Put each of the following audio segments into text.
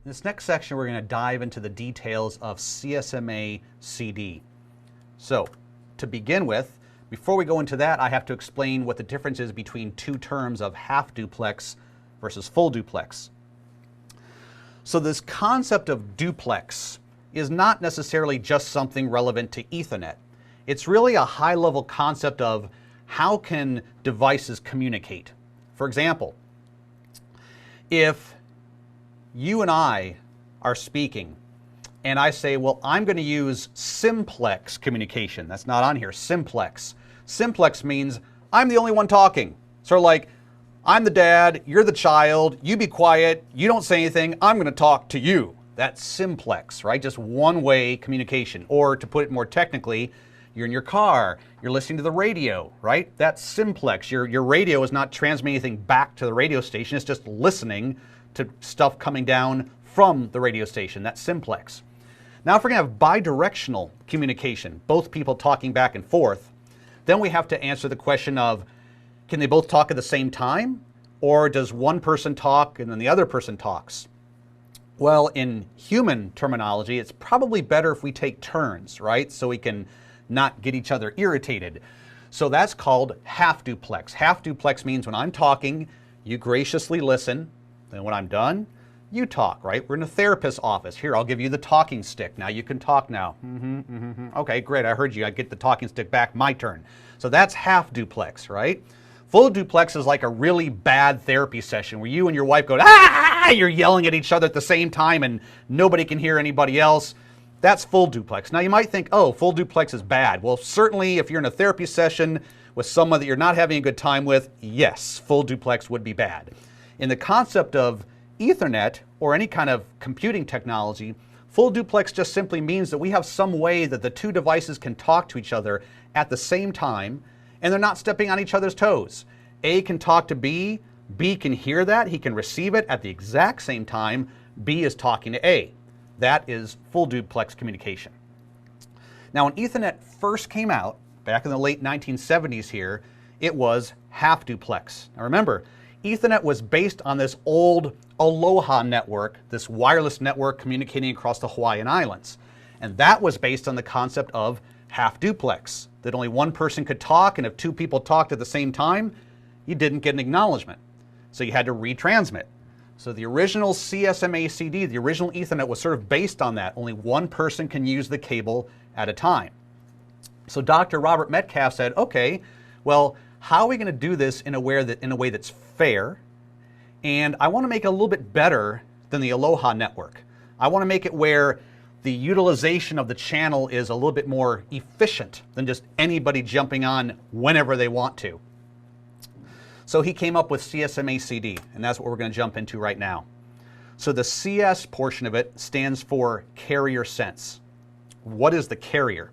In this next section, we're going to dive into the details of CSMA-CD. So, to begin with, before we go into that, I have to explain what the difference is between two terms of half duplex versus full duplex. So this concept of duplex is not necessarily just something relevant to Ethernet. It's really a high-level concept of how can devices communicate. For example, if you and I are speaking, and I say, well, I'm going to use simplex communication. That's not on here, simplex. Simplex means I'm the only one talking. Sort of like, I'm the dad, you're the child, you be quiet, you don't say anything, I'm going to talk to you. That's simplex, right? Just one-way communication. Or to put it more technically, you're in your car, you're listening to the radio, right? That's simplex. Your radio is not transmitting anything back to the radio station, it's just listening to stuff coming down from the radio station. That's simplex. Now if we're going to have bidirectional communication, both people talking back and forth, then we have to answer the question of, can they both talk at the same time? Or does one person talk and then the other person talks? Well, in human terminology, it's probably better if we take turns, right? So we can not get each other irritated. So that's called half duplex. Half duplex means when I'm talking, you graciously listen. Then when I'm done, you talk, right? We're in a therapist's office. Here, I'll give you the talking stick. Now you can talk now. Okay, great, I heard you. I get the talking stick back, my turn. So that's half duplex, right? Full duplex is like a really bad therapy session where you and your wife go, ah, you're yelling at each other at the same time and nobody can hear anybody else. That's full duplex. Now you might think, oh, full duplex is bad. Well, certainly if you're in a therapy session with someone that you're not having a good time with, yes, full duplex would be bad. In the concept of Ethernet or any kind of computing technology, full duplex just simply means that we have some way that the two devices can talk to each other at the same time and they're not stepping on each other's toes. A can talk to B, B can hear that, he can receive it at the exact same time B is talking to A. That is full duplex communication. Now when Ethernet first came out, back in the late 1970s here, it was half duplex. Now remember, Ethernet was based on this old Aloha network, this wireless network communicating across the Hawaiian Islands. And that was based on the concept of half duplex, that only one person could talk, and if two people talked at the same time, you didn't get an acknowledgement. So you had to retransmit. So the original CSMA-CD, the original Ethernet, was sort of based on that. Only one person can use the cable at a time. So Dr. Robert Metcalf said, okay, well, how are we going to do this in a way that's fair? And I want to make it a little bit better than the Aloha network. I want to make it where the utilization of the channel is a little bit more efficient than just anybody jumping on whenever they want to. So he came up with CSMA-CD, and that's what we're going to jump into right now. So the CS portion of it stands for carrier sense. What is the carrier?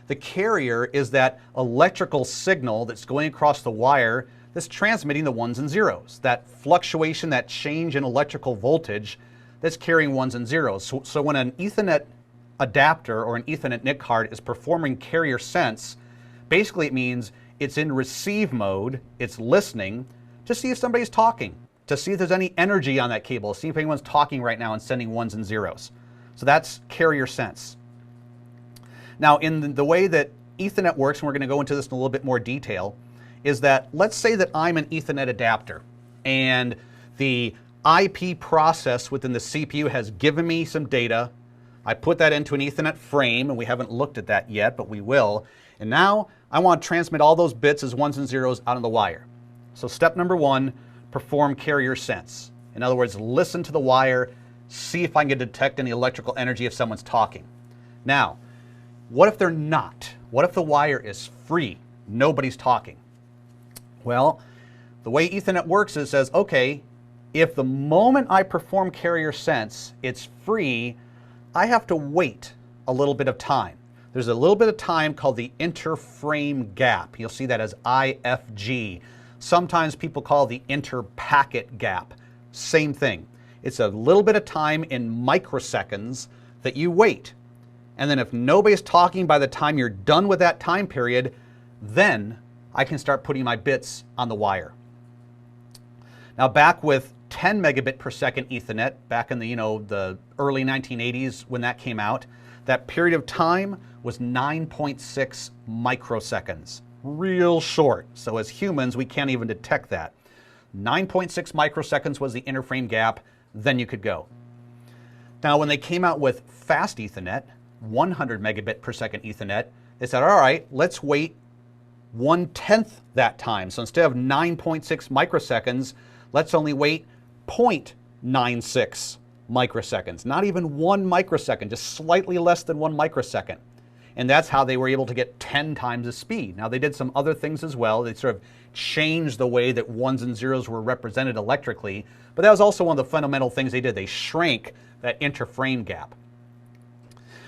The carrier is that electrical signal that's going across the wire that's transmitting the ones and zeros. That fluctuation, that change in electrical voltage that's carrying ones and zeros. So when an Ethernet adapter or an Ethernet NIC card is performing carrier sense, basically it means it's in receive mode, it's listening to see if somebody's talking, to see if there's any energy on that cable, see if anyone's talking right now and sending ones and zeros. So that's carrier sense. Now, in the way that Ethernet works, and we're going to go into this in a little bit more detail, is that let's say that I'm an Ethernet adapter and the IP process within the CPU has given me some data. I put that into an Ethernet frame, and we haven't looked at that yet, but we will. And now I want to transmit all those bits as ones and zeros out on the wire. So step number one, perform carrier sense. In other words, listen to the wire, see if I can detect any electrical energy if someone's talking. Now, what if they're not? What if the wire is free? Nobody's talking. Well, the way Ethernet works is it says, okay, if the moment I perform carrier sense, it's free, I have to wait a little bit of time. There's a little bit of time called the interframe gap. You'll see that as IFG. Sometimes people call the interpacket gap. Same thing. It's a little bit of time in microseconds that you wait. And then if nobody's talking by the time you're done with that time period, then I can start putting my bits on the wire. Now back with 10 megabit per second Ethernet back in the, the early 1980s when that came out, that period of time was 9.6 microseconds. Real short. So as humans, we can't even detect that. 9.6 microseconds was the interframe gap, then you could go. Now, when they came out with fast Ethernet, 100 megabit per second Ethernet, they said, all right, let's wait 1/10 that time. So instead of 9.6 microseconds, let's only wait 0.96 microseconds. Not even 1 microsecond, just slightly less than 1 microsecond. And that's how they were able to get 10 times the speed. Now, they did some other things as well. They sort of changed the way that ones and zeros were represented electrically, but that was also one of the fundamental things they did. They shrank that interframe gap.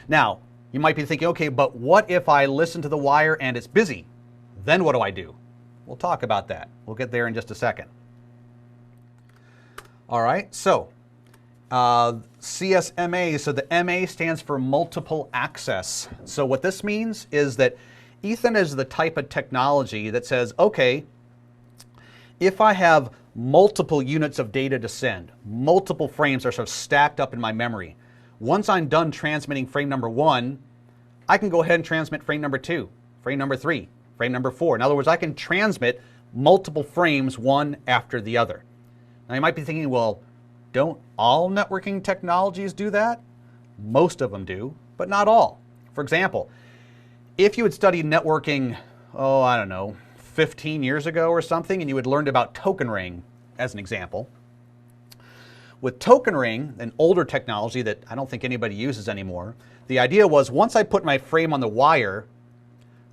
Now, you might be thinking, okay, but what if I listen to the wire and it's busy? Then what do I do? We'll talk about that. We'll get there in just a second. All right, so CSMA, so the MA stands for multiple access. So what this means is that Ethernet is the type of technology that says, okay, if I have multiple units of data to send, multiple frames are sort of stacked up in my memory, once I'm done transmitting frame number 1, I can go ahead and transmit frame number 2, frame number 3, frame number 4. In other words, I can transmit multiple frames one after the other. Now you might be thinking, well, don't all networking technologies do that? Most of them do, but not all. For example, if you had studied networking, I don't know, 15 years ago or something, and you had learned about token ring as an example. With token ring, an older technology that I don't think anybody uses anymore, the idea was once I put my frame on the wire,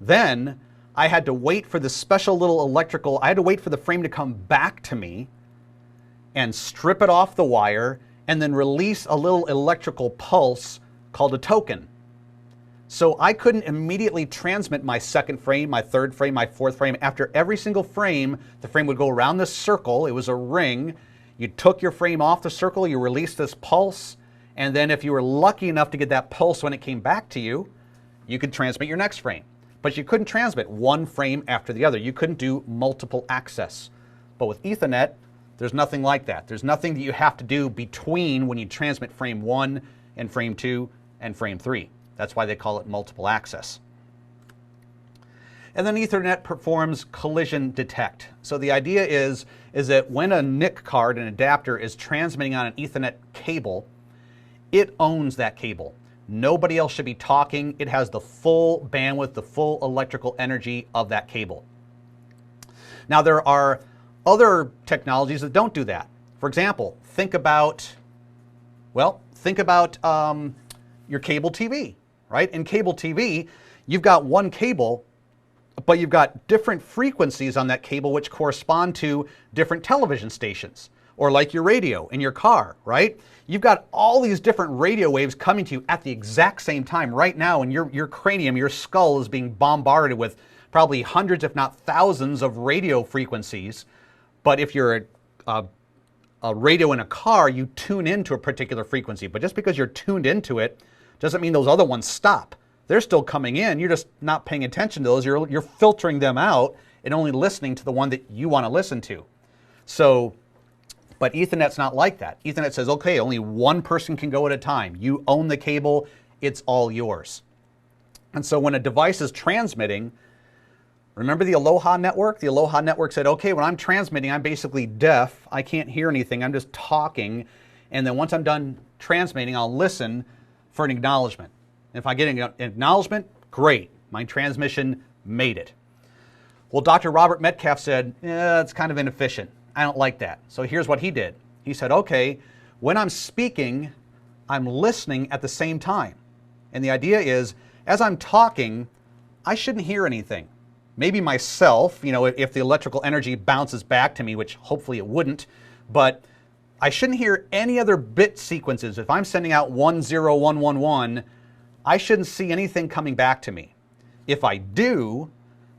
then I had to wait for the special little electrical, I had to wait for the frame to come back to me and strip it off the wire and then release a little electrical pulse called a token. So I couldn't immediately transmit my second frame, my third frame, my fourth frame. After every single frame, the frame would go around this circle. It was a ring. You took your frame off the circle, you released this pulse, and then if you were lucky enough to get that pulse when it came back to you, you could transmit your next frame. But you couldn't transmit one frame after the other. You couldn't do multiple access. But with Ethernet, there's nothing like that. There's nothing that you have to do between when you transmit frame 1 and frame 2 and frame 3. That's why they call it multiple access. And then Ethernet performs collision detect. So the idea is that when a NIC card, an adapter, is transmitting on an Ethernet cable, it owns that cable. Nobody else should be talking. It has the full bandwidth, the full electrical energy of that cable. Now there are other technologies that don't do that. For example, think about your cable TV, right? In cable TV, you've got one cable, but you've got different frequencies on that cable which correspond to different television stations, or like your radio in your car, right? You've got all these different radio waves coming to you at the exact same time right now, and your cranium, your skull is being bombarded with probably hundreds, if not thousands, of radio frequencies. But if you're a radio in a car, you tune into a particular frequency. But just because you're tuned into it doesn't mean those other ones stop. They're still coming in. You're just not paying attention to those. You're filtering them out and only listening to the one that you want to listen to. So, but Ethernet's not like that. Ethernet says, okay, only one person can go at a time. You own the cable. It's all yours. And so when a device is transmitting, remember the Aloha network? The Aloha network said, okay, when I'm transmitting, I'm basically deaf. I can't hear anything. I'm just talking. And then once I'm done transmitting, I'll listen for an acknowledgement. If I get an acknowledgement, great. My transmission made it. Well, Dr. Robert Metcalf said, it's kind of inefficient. I don't like that. So here's what he did. He said, okay, when I'm speaking, I'm listening at the same time. And the idea is, as I'm talking, I shouldn't hear anything. Maybe myself, if the electrical energy bounces back to me, which hopefully it wouldn't, but I shouldn't hear any other bit sequences. If I'm sending out 10111, I shouldn't see anything coming back to me. If I do,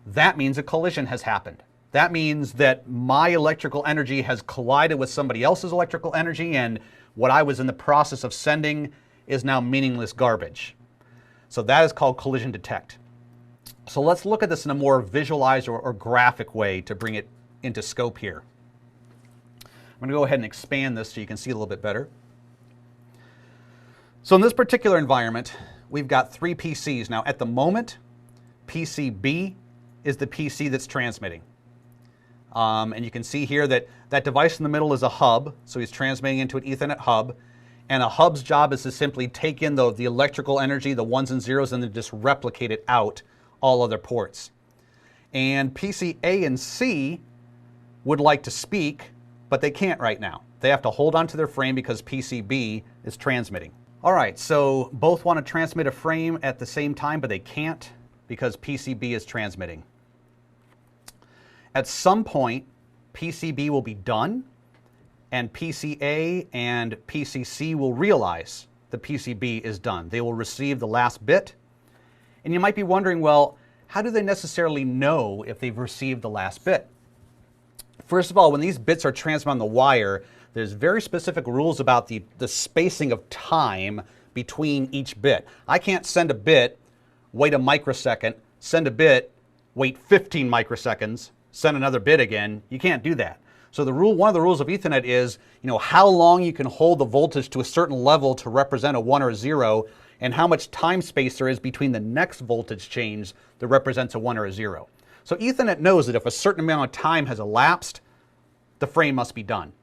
that means a collision has happened. That means that my electrical energy has collided with somebody else's electrical energy, and what I was in the process of sending is now meaningless garbage. So that is called collision detect. So let's look at this in a more visualized or graphic way to bring it into scope here. I'm going to go ahead and expand this so you can see a little bit better. So in this particular environment, we've got 3 PCs. Now at the moment, PC B is the PC that's transmitting. And you can see here that that device in the middle is a hub, so he's transmitting into an Ethernet hub. And a hub's job is to simply take in the electrical energy, the ones and zeros, and then just replicate it out all other ports. And PC A and C would like to speak, but they can't right now. They have to hold on to their frame because PC B is transmitting. All right, so both want to transmit a frame at the same time, but they can't because PCB is transmitting. At some point, PCB will be done, and PCA and PCC will realize the PCB is done. They will receive the last bit. And you might be wondering, well, how do they necessarily know if they've received the last bit? First of all, when these bits are transmitted on the wire, there's very specific rules about the spacing of time between each bit. I can't send a bit, wait a microsecond, send a bit, wait 15 microseconds, send another bit again. You can't do that. So one of the rules of Ethernet is, how long you can hold the voltage to a certain level to represent a 1 or a 0, and how much time space there is between the next voltage change that represents a 1 or a 0. So Ethernet knows that if a certain amount of time has elapsed, the frame must be done.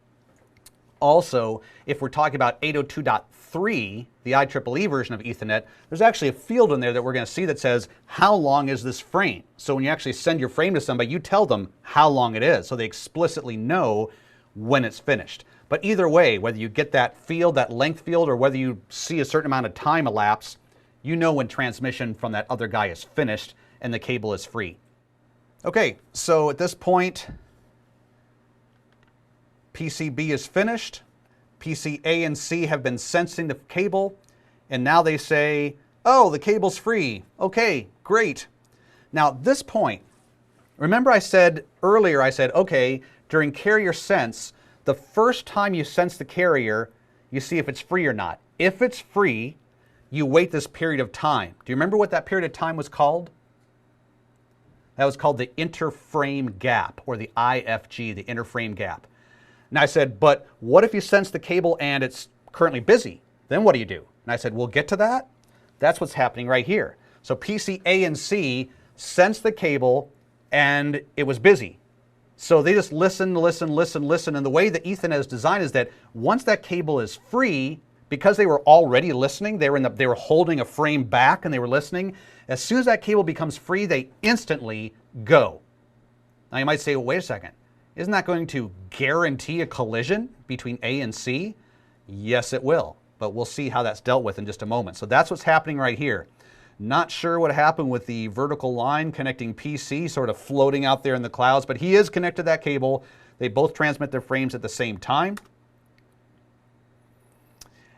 Also, if we're talking about 802.3, the IEEE version of Ethernet, there's actually a field in there that we're going to see that says, how long is this frame? So when you actually send your frame to somebody, you tell them how long it is, so they explicitly know when it's finished. But either way, whether you get that field, that length field, or whether you see a certain amount of time elapse, you know when transmission from that other guy is finished and the cable is free. Okay, so at this point, PCB is finished. PC A and C have been sensing the cable, and now they say, oh, the cable's free. Okay, great. Now at this point, remember I said earlier, okay, during carrier sense, the first time you sense the carrier, you see if it's free or not. If it's free, you wait this period of time. Do you remember what that period of time was called? That was called the interframe gap, or the IFG, the interframe gap. And I said, but what if you sense the cable and it's currently busy? Then what do you do? And I said, we'll get to that. That's what's happening right here. So PC A and C sensed the cable and it was busy. So they just listen, and the way that Ethernet is designed is that once that cable is free, because they were already listening, they were holding a frame back and they were listening, as soon as that cable becomes free, they instantly go. Now you might say, well, wait a second. Isn't that going to guarantee a collision between A and C? Yes, it will, but we'll see how that's dealt with in just a moment. So that's what's happening right here. Not sure what happened with the vertical line connecting PC, sort of floating out there in the clouds, but he is connected to that cable. They both transmit their frames at the same time.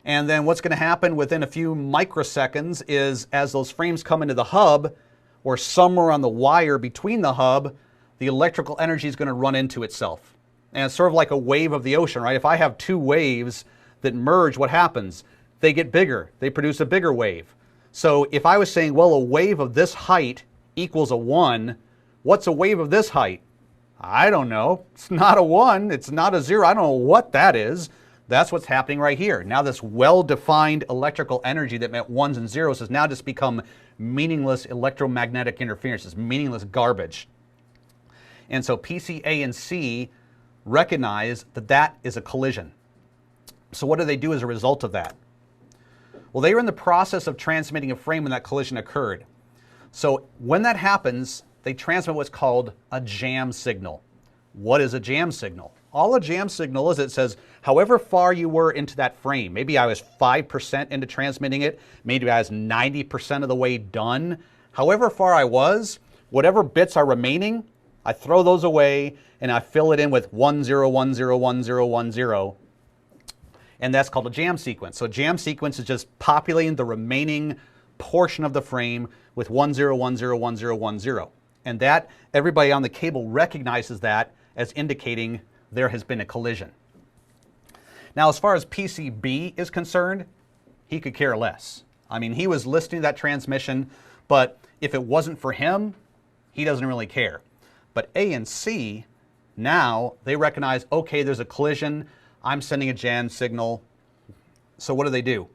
And then what's going to happen within a few microseconds is as those frames come into the hub, or somewhere on the wire between the hub, the electrical energy is going to run into itself. And it's sort of like a wave of the ocean, right? If I have two waves that merge, what happens? They get bigger. They produce a bigger wave. So if I was saying, well, a wave of this height equals a 1, what's a wave of this height? I don't know. It's not a 1. It's not a 0. I don't know what that is. That's what's happening right here. Now this well-defined electrical energy that meant 1s and 0s has now just become meaningless electromagnetic interference. It's meaningless garbage. And so PC A and C recognize that that is a collision. So what do they do as a result of that? Well, they were in the process of transmitting a frame when that collision occurred. So when that happens, they transmit what's called a jam signal. What is a jam signal? All a jam signal is, it says, however far you were into that frame, maybe I was 5% into transmitting it, maybe I was 90% of the way done. However far I was, whatever bits are remaining, I throw those away and I fill it in with 10, 10, 10, 10, and that's called a jam sequence. So a jam sequence is just populating the remaining portion of the frame with 10, 10, 10, and that everybody on the cable recognizes that as indicating there has been a collision. Now, as far as PCB is concerned, he could care less. I mean, he was listening to that transmission, but if it wasn't for him, he doesn't really care. But A and C, Now they recognize, okay, there's a collision, I'm sending a jam signal. So what do?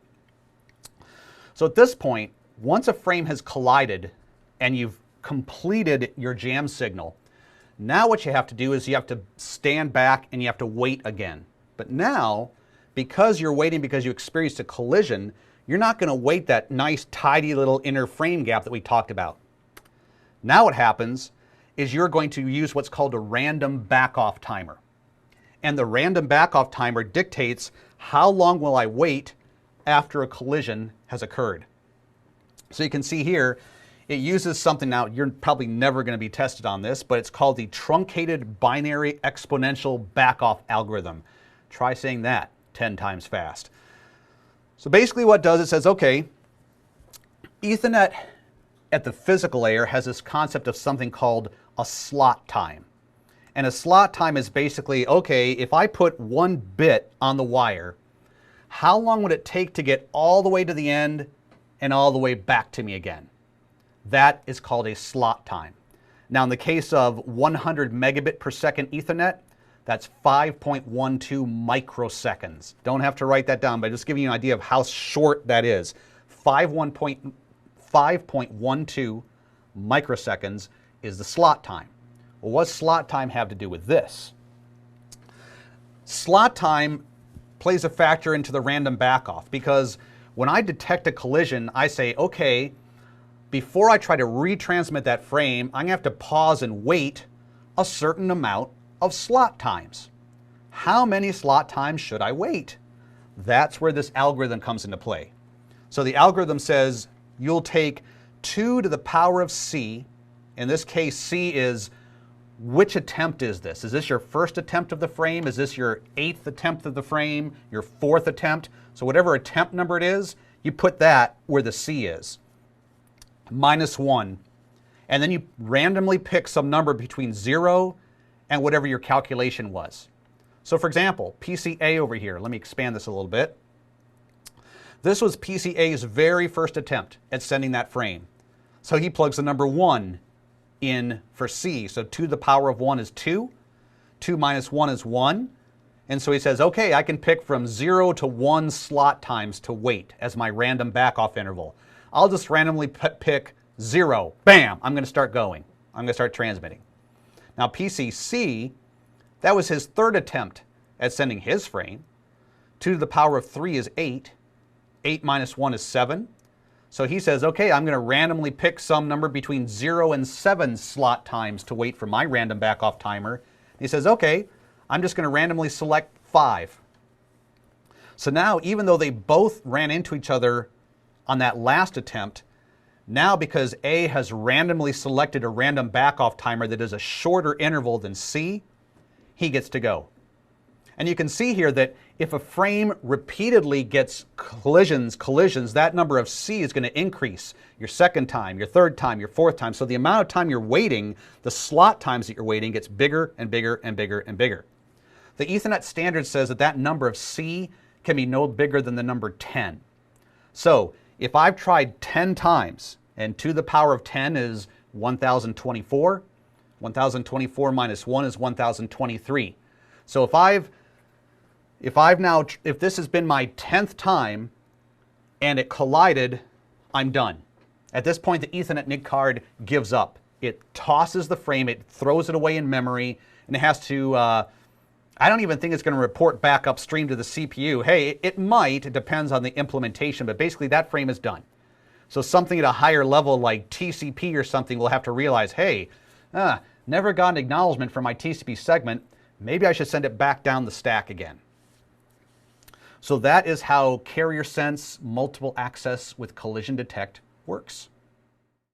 So at this point, once a frame has collided and you've completed your jam signal, now what you have to do is you have to stand back and you have to wait again. But now, because you're waiting because you experienced a collision, you're not going to wait that nice, tidy little inner frame gap that we talked about. Now what happens is you're going to use what's called a random back-off timer. And the random back-off timer dictates how long will I wait after a collision has occurred. So you can see here, it uses something. Now, you're probably never going to be tested on this, but it's called the truncated binary exponential back-off algorithm. Try saying that 10 times fast. So basically what it does, it says, okay, Ethernet at the physical layer has this concept of something called a slot time. And a slot time is basically, okay, if I put 1 bit on the wire, how long would it take to get all the way to the end and all the way back to me again? That is called a slot time. Now in the case of 100 megabit per second Ethernet, that's 5.12 microseconds. Don't have to write that down, but just giving you an idea of how short that is. 5.12 microseconds is the slot time. Well, what does slot time have to do with this? Slot time plays a factor into the random backoff, because when I detect a collision, I say, okay, before I try to retransmit that frame, I'm going to have to pause and wait a certain amount of slot times. How many slot times should I wait? That's where this algorithm comes into play. So the algorithm says you'll take 2 to the power of c. In this case, c is which attempt is this? Is this your first attempt of the frame? Is this your 8th attempt of the frame? Your 4th attempt? So whatever attempt number it is, you put that where the c is. -1. And then you randomly pick some number between 0 and whatever your calculation was. So for example, PCA over here, let me expand this a little bit. This was PCA's very first attempt at sending that frame. So he plugs the number 1 in for C. So 2 to the power of 1 is 2. 2 minus 1 is 1. And so he says, okay, I can pick from 0 to 1 slot times to wait as my random back-off interval. I'll just randomly pick 0. Bam! I'm going to start going. I'm going to start transmitting. Now PCC, that was his 3rd attempt at sending his frame. 2 to the power of 3 is 8. 8 minus 1 is 7. So he says, okay, I'm going to randomly pick some number between 0 and 7 slot times to wait for my random back-off timer. He says, okay, I'm just going to randomly select 5. So now, even though they both ran into each other on that last attempt, now because A has randomly selected a random back-off timer that is a shorter interval than C, he gets to go. And you can see here that if a frame repeatedly gets collisions, that number of C is going to increase your 2nd time, your 3rd time, your 4th time. So the amount of time you're waiting, the slot times that you're waiting, gets bigger and bigger and bigger and bigger. The Ethernet standard says that that number of C can be no bigger than the number 10. So if I've tried 10 times, and 2 to the power of 10 is 1024, 1024 minus 1 is 1023. So if this has been my 10th time and it collided, I'm done. At this point, the Ethernet NIC card gives up. It tosses the frame, it throws it away in memory, and it has to, I don't even think it's going to report back upstream to the CPU. Hey, it might, it depends on the implementation, but basically that frame is done. So something at a higher level like TCP or something will have to realize, hey, never got an acknowledgement for my TCP segment. Maybe I should send it back down the stack again. So that is how carrier sense multiple access with collision detect works.